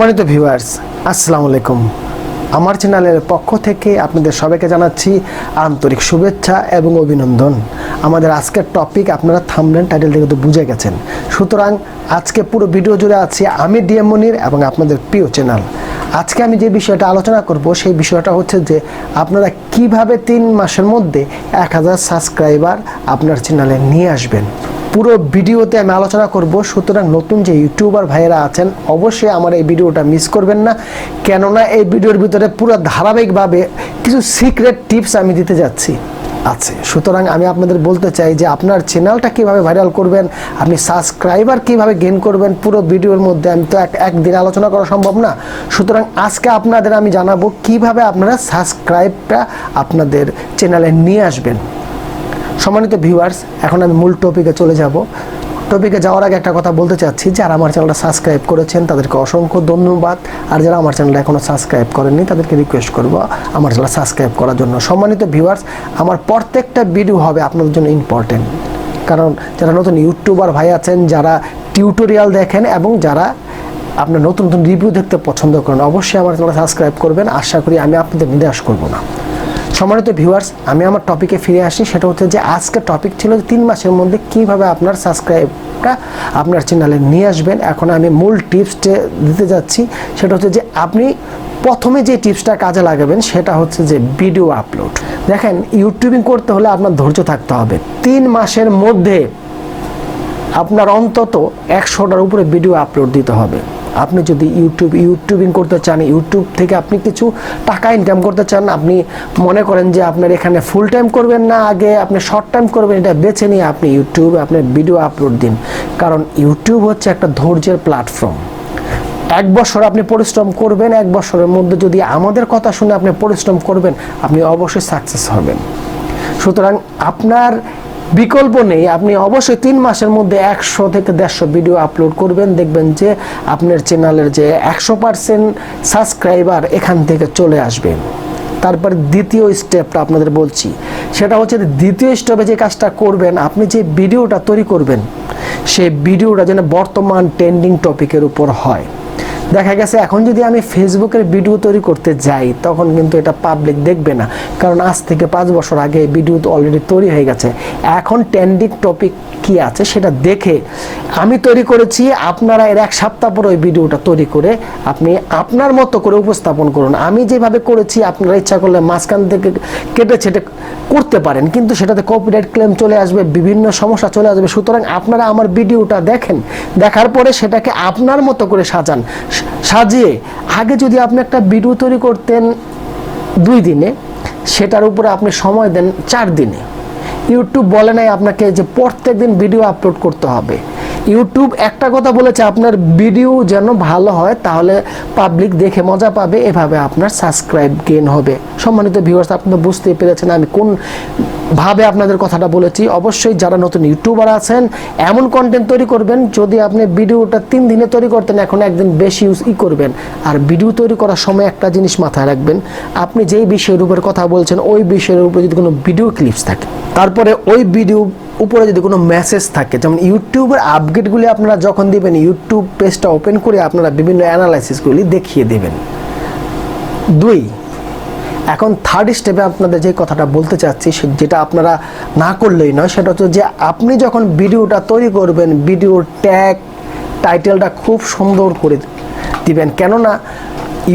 সম্মানিত ভিউয়ার্স, আসসালামু আলাইকুম। আমার চ্যানেলের পক্ষ থেকে আপনাদের সবাইকে জানাচ্ছি আন্তরিক শুভেচ্ছা এবং অভিনন্দন। আমাদের আজকের টপিক আপনারা থাম্বনেল টাইটেল থেকে তো বুঝে গেছেন। সুতরাং আজকে পুরো ভিডিও জুড়ে আছি আমি ডিএম মনির এবং আপনাদের প্রিয় চ্যানেল। আজকে আমি যে বিষয়টা আলোচনা করব সেই বিষয়টা হচ্ছে যে আপনারা কিভাবে 3 মাসের মধ্যে 1000 সাবস্ক্রাইবার আপনার চ্যানেলে নিয়ে আসবেন। পুরো ভিডিওতে আমি আলোচনা করব। সুতরাং নতুন যে ইউটিউবার ভাইয়েরা আছেন অবশ্যই আমার এই ভিডিওটা মিস করবেন না, কেননা এই ভিডিওর ভিতরে পুরো ধারাবাহিকভাবে কিছু সিক্রেট টিপস আমি দিতে যাচ্ছি আছে। সুতরাং আমি আপনাদের বলতে চাই যে আপনার চ্যানেলটা কিভাবে ভাইরাল করবেন, আপনি সাবস্ক্রাইবার কিভাবে গেইন করবেন, পুরো ভিডিওর মধ্যে আমি তো একদিন আলোচনা করা সম্ভব না। সুতরাং আজকে আপনাদের আমি জানাবো কিভাবে আপনারা সাবস্ক্রাইবটা আপনাদের চ্যানেলে নিয়ে আসবেন। সম্মানিত ভিউয়ার্স, এখন আমি মূল টপিকে চলে যাব। টপিকে যাওয়ার আগে একটা কথা বলতে চাচ্ছি, যারা আমার চ্যানেলটা সাবস্ক্রাইব করেছেন তাদেরকে অসংখ্য ধন্যবাদ, আর যারা আমার চ্যানেলটা এখনও সাবস্ক্রাইব করেননি তাদেরকে রিকোয়েস্ট করব আমার চ্যানেল সাবস্ক্রাইব করার জন্য। সম্মানিত ভিউয়ার্স, আমার প্রত্যেকটা ভিডিও হবে আপনাদের জন্য ইম্পর্টেন্ট, কারণ যারা নতুন ইউটিউবার ভাই আছেন, যারা টিউটোরিয়াল দেখেন এবং যারা আপনার নতুন নতুন রিভিউ দেখতে পছন্দ করেন, অবশ্যই আমার চ্যানেল সাবস্ক্রাইব করবেন। আশা করি আমি আপনাদের নিরাশ করব না। সম্মানিত ভিউয়ার্স, আমি আমার টপিকে ফিরে আসি। সেটা হচ্ছে যে আজকের টপিক ছিল 3 মাসের মধ্যে কিভাবে আপনার সাবস্ক্রাইবটা আপনার চ্যানেলে নিয়ে আসবেন। এখন আমি মূল টিপসটা দিতে যাচ্ছি। সেটা হচ্ছে যে আপনি প্রথমে যে টিপসটা কাজে লাগাবেন সেটা হচ্ছে যে ভিডিও আপলোড। দেখেন, ইউটিউবিং করতে হলে আপনার ধৈর্য থাকতে হবে। 3 মাসের মধ্যে আপনার অন্তত 100টার উপরে ভিডিও আপলোড দিতে হবে। আপনি যদি ইউটিউবিং করতে চান, ইউটিউব থেকে আপনি কিছু টাকা ইনকাম করতে চান, আপনি মনে করেন যে আপনার এখানে ফুল টাইম করবেন না, আগে আপনি শর্ট টাইম করবেন, এটা বেছে নিয়ে আপনি ইউটিউবে আপনার ভিডিও আপলোড দিন। কারণ ইউটিউব হচ্ছে একটা ধৈর্যের প্ল্যাটফর্ম। 1 বছর আপনি পরিশ্রম করবেন, 1 বছরের মধ্যে যদি আমাদের কথা শুনে আপনি পরিশ্রম করবেন, আপনি অবশ্যই সাকসেস হবেন। সুতরাং আপনার বিকল্প নেই, আপনি অবশ্যই 3 মাসের মধ্যে 100 থেকে 150 ভিডিও আপলোড করবেন। দেখবেন যে আপনার চ্যানেলের যে 100% সাবস্ক্রাইবার এখান থেকে চলে আসবে। তারপর দ্বিতীয় স্টেপটা আপনাদের বলছি, সেটা হচ্ছে দ্বিতীয় স্টেপে যে কাজটা করবেন, আপনি যে ভিডিওটা তৈরি করবেন সেই ভিডিওটা যেন বর্তমান ট্রেন্ডিং টপিকের উপর হয়। দেখা গেছে এখন যদি আমি ফেসবুকের ভিডিও তৈরি করতে যাই তখন কিন্তু এটা পাবলিক দেখবে না, কারণ আজ থেকে 5 বছর আগে ভিডিও তো অলরেডি তৈরি হয়ে গেছে। এখন ট্রেন্ডিং টপিক কি আছে সেটা দেখে আমি তৈরি করেছি। আপনারা এর 1 সপ্তাহ পর ওই ভিডিওটা তৈরি করে আপনি আপনার মতো করে উপস্থাপন করুন। আমি যেভাবে করেছি আপনারা ইচ্ছা করলে মাঝখান থেকে কেটে ছেটে করতে পারেন, কিন্তু সেটাতে কপিরাইট ক্লেম চলে আসবে, বিভিন্ন সমস্যা চলে আসবে। সুতরাং আপনারা আমার ভিডিওটা দেখেন, দেখার পরে সেটাকে আপনার মতো করে সাজিয়ে আগে যদি আপনি একটা ভিডিও তৈরি করতেন 2 দিনে, সেটার উপরে আপনি সময় দেন 4 দিনে। ইউটিউব বলে নাই আপনাকে যে প্রত্যেক দিন ভিডিও আপলোড করতে হবে। ইউটিউব একটা কথা বলেছে, আপনার ভিডিও যেন ভালো হয়, তাহলে পাবলিক দেখে মজা পাবে, এভাবে আপনার সাবস্ক্রাইব গেইন হবে। সম্মানিত ভিউয়ার্স, আপনারা বুঝতে পেরেছেন আমি কোন ভাবে আপনাদের কথাটা বলেছি। অবশ্যই যারা নতুন ইউটিউবার আছেন এমন কন্টেন্ট তৈরি করবেন, যদি আপনি ভিডিওটা 3 দিনে তৈরি করতেন এখন 1 দিন বেশি করবেন। আর ভিডিও তৈরি করার সময় একটা জিনিস মাথায় রাখবেন, আপনি যেই বিষয়ের উপর কথা বলছেন ওই বিষয়ের উপরে যদি কোনো ভিডিও ক্লিপস থাকে, তারপরে ওই ভিডিও উপরে যদি কোনো মেসেজ থাকে, যেমন ইউটিউবের আপডেটগুলি আপনারা যখন দিবেন ইউটিউব পেজটা ওপেন করে আপনারা বিভিন্ন অ্যানালাইসিসগুলি দেখিয়ে দেবেন। 2, এখন 3rd স্টেপে আপনাদের যে কথাটা বলতে চাচ্ছি, যেটা আপনারা না করলেই নয়, সেটা হচ্ছে যে আপনি যখন ভিডিওটা তৈরি করবেন ভিডিওর ট্যাগ টাইটেলটা খুব সুন্দর করে দিবেন। কেননা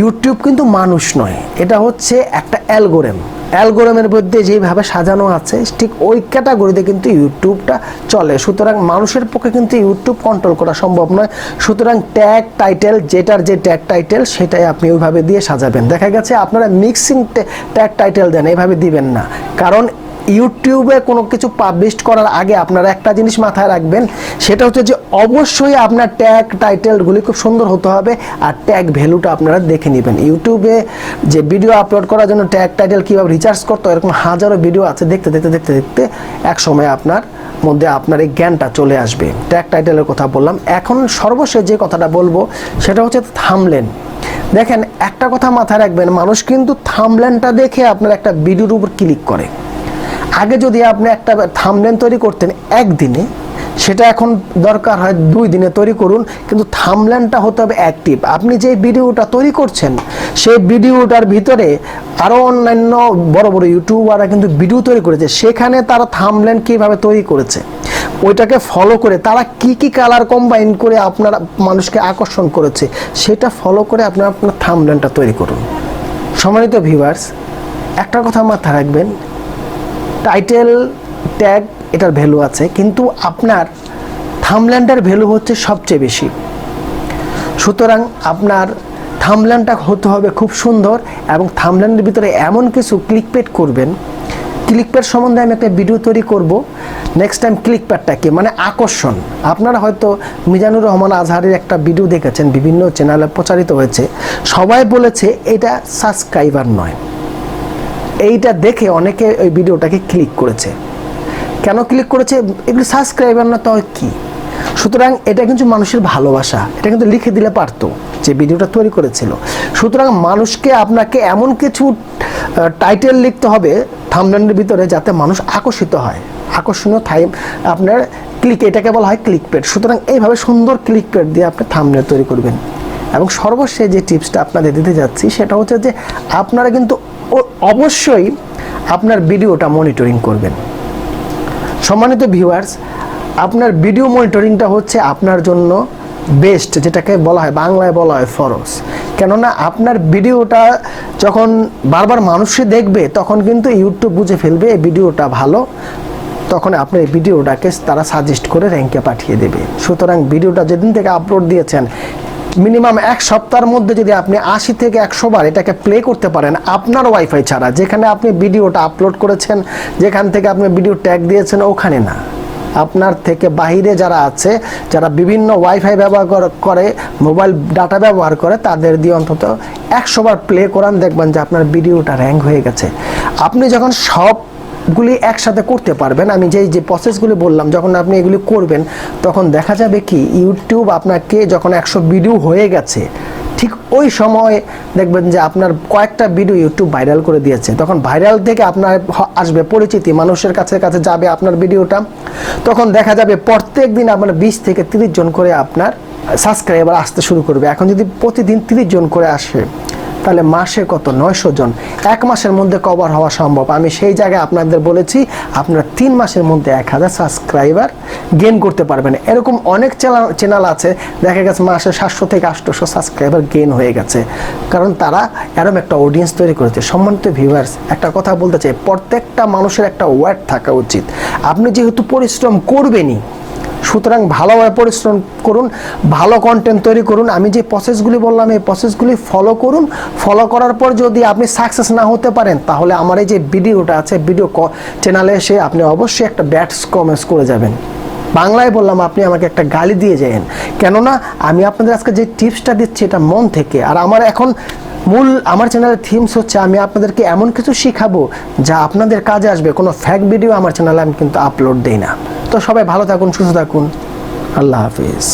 ইউটিউব কিন্তু মানুষ নয়, এটা হচ্ছে একটা অ্যালগোরিদমের মধ্যে যেভাবে সাজানো আছে ঠিক ওই ক্যাটাগরিতে কিন্তু ইউটিউবটা চলে। সুতরাং মানুষের পক্ষে কিন্তু ইউটিউব কন্ট্রোল করা সম্ভব নয়। সুতরাং ট্যাগ টাইটেল, যেটার যে ট্যাগ টাইটেল সেটাই আপনি ওইভাবে দিয়ে সাজাবেন। দেখা গেছে আপনারা মিক্সিং ট্যাগ টাইটেল দেন, এইভাবে দিবেন না। কারণ ইউটিউবে কোনো কিছু পাবলিশ করার আগে আপনারা একটা জিনিস মাথায় রাখবেন, সেটা হচ্ছে যে অবশ্যই আপনার ট্যাগ টাইটেলগুলি খুব সুন্দর হতে হবে, আর ট্যাগ ভ্যালুটা আপনারা দেখে নেবেন। ইউটিউবে যে ভিডিও আপলোড করার জন্য ট্যাগ টাইটেল কীভাবে রিচার্জ করতে হয়, এরকম হাজারো ভিডিও আছে, দেখতে এক সময় আপনার মধ্যে আপনার এই জ্ঞানটা চলে আসবে। ট্যাগ টাইটেলের কথা বললাম। এখন সর্বশেষ যে কথাটা বলবো সেটা হচ্ছে থাম্বনেল। দেখেন, একটা কথা মাথায় রাখবেন, মানুষ কিন্তু থাম্বনেলটা দেখে আপনার একটা ভিডিওর উপর ক্লিক করে। আগে যদি আপনি একটা থাম্বনেল তৈরি করতেন 1 দিনে, সেটা এখন দরকার হয় 2 দিনে তৈরি করুন, কিন্তু থাম্বনেলটা হতে হবে অ্যাক্টিভ। আপনি যে ভিডিওটা তৈরি করছেন সেই ভিডিওটার ভিতরে আরও অন্যান্য বড় বড় ইউটিউবাররা কিন্তু ভিডিও তৈরি করেছে, সেখানে তারা থাম্বনেল কীভাবে তৈরি করেছে ওইটাকে ফলো করে তারা কি কি কালার কম্বাইন করে আপনার মানুষকে আকর্ষণ করেছে সেটা ফলো করে আপনার থাম্বনেলটা তৈরি করুন। সম্মানিত ভিউয়ার্স, একটা কথা মাথায় রাখবেন, টাইটেল ট্যাগ এটার ভ্যালু আছে, কিন্তু আপনার থাম্বনেলটার ভ্যালু হচ্ছে সবচেয়ে বেশি। সুতরাং আপনার থাম্বনেলটা হতে হবে খুব সুন্দর, এবং থাম্বনেলের ভিতরে এমন কিছু ক্লিকবেট করবেন। ক্লিকবেট সম্বন্ধে আমি একটা ভিডিও তৈরি করব নেক্সট টাইম। ক্লিকবেটটা কি মানে আকর্ষণ। আপনারা হয়তো মিজানুর রহমান আজহারের একটা ভিডিও দেখেছেন, বিভিন্ন চ্যানেলে প্রচারিত হয়েছে, সবাই বলেছে এটা সাবস্ক্রাইবার নয়। এইটা দেখে অনেকে ওই ভিডিওটাকে ক্লিক করেছে। কেন ক্লিক করেছে? এগুলো সাবস্ক্রাইবার না তো কি? সুতরাং এটা কিন্তু মানুষের ভালোবাসা, এটা কিন্তু লিখে দিলে পারতো যে ভিডিওটা তৈরি করেছিল। সুতরাং মানুষকে আপনাকে এমন কিছু টাইটেল লিখতে হবে থাম্বনেলের ভিতরে যাতে মানুষ আকর্ষিত হয়, আকর্ষণীয় আপনার এটাকে বলা হয় ক্লিকবেট। সুতরাং এইভাবে সুন্দর ক্লিকবেট দিয়ে আপনি থাম্বনেল তৈরি করবেন। এবং সর্বশেষ যে টিপসটা আপনাদের দিতে যাচ্ছি সেটা হচ্ছে যে আপনারা কিন্তু অবশ্যই আপনার ভিডিওটা মনিটরিং করবেন। সম্মানিত ভিউয়ার্স, আপনার ভিডিও মনিটরিংটা হচ্ছে আপনার জন্য বেস্ট, যেটাকে বলা হয় বাংলায় বলা হয় ফরজ। কেননা আপনার ভিডিওটা যখন বারবার মানুষে দেখবে তখন কিন্তু ইউটিউব বুঝে ফেলবে এই ভিডিওটা ভালো, তখন আপনার এই ভিডিওটাকে তারা সাজেস্ট করে র্যাঙ্কে পাঠিয়ে দেবে। সুতরাং ভিডিওটা যেদিন থেকে আপলোড দিয়েছেন মিনিমাম 1 সপ্তাহের মধ্যে যদি আপনি 80 থেকে 100 বার এটাকে প্লে করতে পারেন আপনার ওয়াইফাই ছাড়া, যেখানে আপনি ভিডিওটা আপলোড করেছেন, যেখান থেকে আপনি ভিডিও ট্যাগ দিয়েছেন ওখানে না, আপনার থেকে বাইরে যারা আছে, যারা বিভিন্ন ওয়াইফাই ব্যবহার করে, মোবাইল ডাটা ব্যবহার করে, তাদের দিয়ে অন্তত 100 বার প্লে করান, দেখবেন যে আপনার ভিডিওটা র্যাঙ্ক হয়ে গেছে। আপনি যখন সবগুলি একসাথে করতে পারবেন, আমি যে প্রসেসগুলি বললাম, যখন আপনি এগুলি করবেন তখন দেখা যাবে কি ইউটিউব আপনাকে যখন 100 ভিডিও হয়ে গেছে ঠিক ওই সময় দেখবেন যে আপনার কয়েকটা ভিডিও ইউটিউব ভাইরাল করে দিয়েছে। তখন ভাইরাল থেকে আপনার আসবে পরিচিতি, মানুষের কাছে যাবে আপনার ভিডিওটা। তখন দেখা যাবে প্রত্যেক দিন আপনার 20 থেকে 30 জন করে আপনার সাবস্ক্রাইবার আসতে শুরু করবে। এখন যদি প্রতিদিন 30 জন করে আসে তাহলে মাসে কত? 900 জন। 1 মাসের মধ্যে কভার হওয়া সম্ভব। আমি সেই জায়গায় আপনাদের বলেছি আপনারা 3 মাসের মধ্যে 1000 সাবস্ক্রাইবার গেইন করতে পারবেন। এরকম অনেক চ্যানেল আছে, দেখা গেছে মাসে 700 থেকে 800 সাবস্ক্রাইবার গেইন হয়ে গেছে, কারণ তারা এরকম একটা অডিয়েন্স তৈরি করেছে। সম্মানিত ভিউয়ার্স, একটা কথা বলতে চাই, প্রত্যেকটা মানুষের একটা ওয়ার্ড থাকা উচিত। আপনি যেহেতু পরিশ্রম করবেনই, সুতরাং ভালোভাবে পরিশ্রম করুন, ভালো কন্টেন্ট তৈরি করুন। আমি যে প্রসেসগুলি বললাম এই প্রসেসগুলি ফলো করুন। ফলো করার পর যদি আপনি সাকসেস না হতে পারেন তাহলে আমার এই যে ভিডিওটা আছে ভিডিও চ্যানেলে এসে আপনি অবশ্যই একটা ব্যাড কমেন্টস করে যাবেন। বাংলায় বললাম, আপনি আমাকে একটা গালি দিয়ে যাবেন, কেননা আমি আপনাদের আজকে যে টিপসটা দিচ্ছি এটা মন থেকে। আর আমার এখন আমার চ্যানেলের থিমস হচ্ছে আমি আপনাদেরকে এমন কিছু শিখাবো যা আপনাদের কাজে আসবে। কোনো ফেক ভিডিও আমার চ্যানেলে আমি কিন্তু আপলোড দেই না। তো সবাই ভালো থাকুন, সুস্থ থাকুন, আল্লাহ হাফিজ।